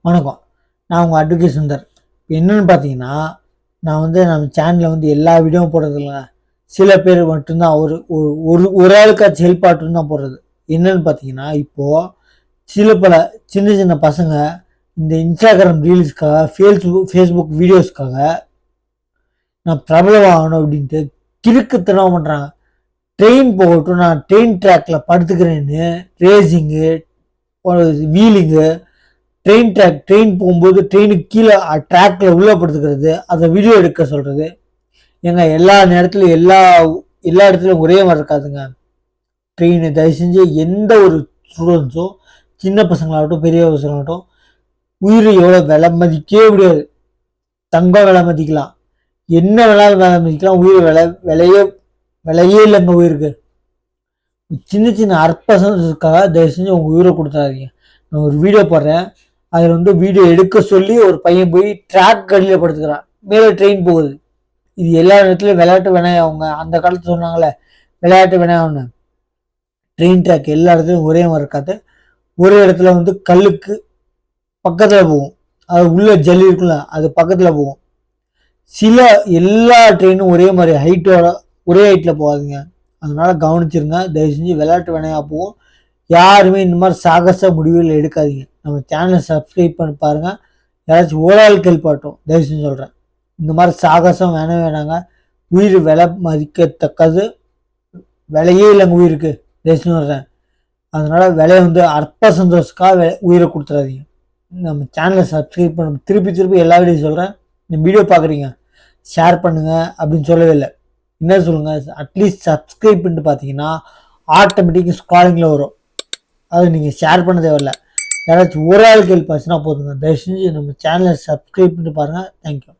வணக்கம், நான் உங்கள் அட்வொகேட் சுந்தர். இப்போ என்னென்னு பார்த்தீங்கன்னா, நான் நம்ம சேனலில் எல்லா வீடியோவும் போடுறது இல்லைங்க. சில பேர் மட்டும்தான் ஒரு ஆளுக்காச்சும் ஹெல்ப் ஆட்டும் தான் போடுறது. என்னென்னு பார்த்தீங்கன்னா, இப்போது பல சின்ன சின்ன பசங்க இந்த இன்ஸ்டாகிராம் ரீல்ஸ்க்காக ஃபேஸ்புக் வீடியோஸ்க்காக நான் பிரபலமாகணும் அப்படின்ட்டு கிறுக்குத்தனம் பண்ணுறாங்க. ட்ரெயின் போகட்டும், நான் ட்ரெயின் ட்ராக்கில் படுத்துக்கிறேன்னு ரேசிங்கு, வீலிங்கு, ட்ரெயின் போகும்போது ட்ரெயினுக்கு கீழே ட்ராக்ல உள்ள படுத்துக்கிறது, அதை வீடியோ எடுக்க சொல்றது. ஏங்க எல்லா நேரத்துலையும் எல்லா இடத்துலையும் ஒரே மாதிரி இருக்காதுங்க. ட்ரெயின் தயவு செஞ்சு எந்த ஒரு ஸ்டூடெண்ட்ஸும், சின்ன பசங்களாகட்டும் பெரிய பசங்களாகட்டும், உயிர் எவ்வளோ விலை மதிக்கவே முடியாது. தங்கம் விலை மதிக்கலாம், என்ன வேணாலும் விலை மதிக்கலாம், உயிர் விலையே இல்லைங்க உயிருக்கு. சின்ன சின்ன அற்பசங்களுக்காக தயவு செஞ்சு உங்கள் உயிரை கொடுத்தாதீங்க. நான் ஒரு வீடியோ போடுறேன், அதில் வீடியோ எடுக்க சொல்லி ஒரு பையன் போய் ட்ராக் கடியில் படுத்துக்கிறான், மேலே ட்ரெயின் போகுது. இது எல்லா இடத்துலையும் விளையாட்டு வினையா அவங்க அந்த காலத்தில் சொன்னாங்களே, விளையாட்டு வினையான்னு. ட்ரெயின் ட்ராக் எல்லா இடத்துலையும் ஒரே மாதிரி இருக்காது. ஒரு இடத்துல கல்லுக்கு பக்கத்தில் போகும், அது உள்ள ஜல்லி இருக்குல்ல, அது பக்கத்தில் போகும். எல்லா ட்ரெயினும் ஒரே மாதிரி ஒரே ஹைட்டில் போகாதுங்க. அதனால கவனிச்சிருங்க. தயவு செஞ்சு விளையாட்டு வினையா போகும். யாருமே இந்த மாதிரி சாகச முடிவுகள் எடுக்காதீங்க. நம்ம சேனலை சப்ஸ்கிரைப் பண்ணி பாருங்கள். யாராச்சும் ஓராள் கேள்பாட்டும் தயவு செஞ்சு சொல்கிறேன். இந்த மாதிரி சாகசம் வேணாங்க. உயிர் விலை மதிக்கத்தக்கது விலையே இல்லைங்க உயிருக்கு, தயவு செஞ்சு சொல்கிறேன். அதனால விலையை அற்ப சந்தோஷக்காக உயிரை கொடுத்துடாதீங்க. நம்ம சேனலை சப்ஸ்கிரைப் பண்ண திருப்பி எல்லா வீடியோ சொல்கிறேன். இந்த வீடியோ பார்க்குறீங்க, ஷேர் பண்ணுங்க அப்படின்னு சொல்லவே இல்லை. என்ன சொல்லுங்க, அட்லீஸ்ட் சப்ஸ்கிரைப் பண்ணிட்டு பார்த்தீங்கன்னா ஆட்டோமேட்டிக்காக ஸ்க்ராலிங்கில் வரும். அது நீங்கள் ஷேர் பண்ண தேவையில்லை. யாராச்சும் ஒரு ஆள் ஹெல்ப் ஆச்சுன்னா போதுங்க. தயவு செஞ்சு நம்ம சேனலை சப்ஸ்கிரைப் பண்ணிட்டு பாருங்கள். தேங்க்யூ.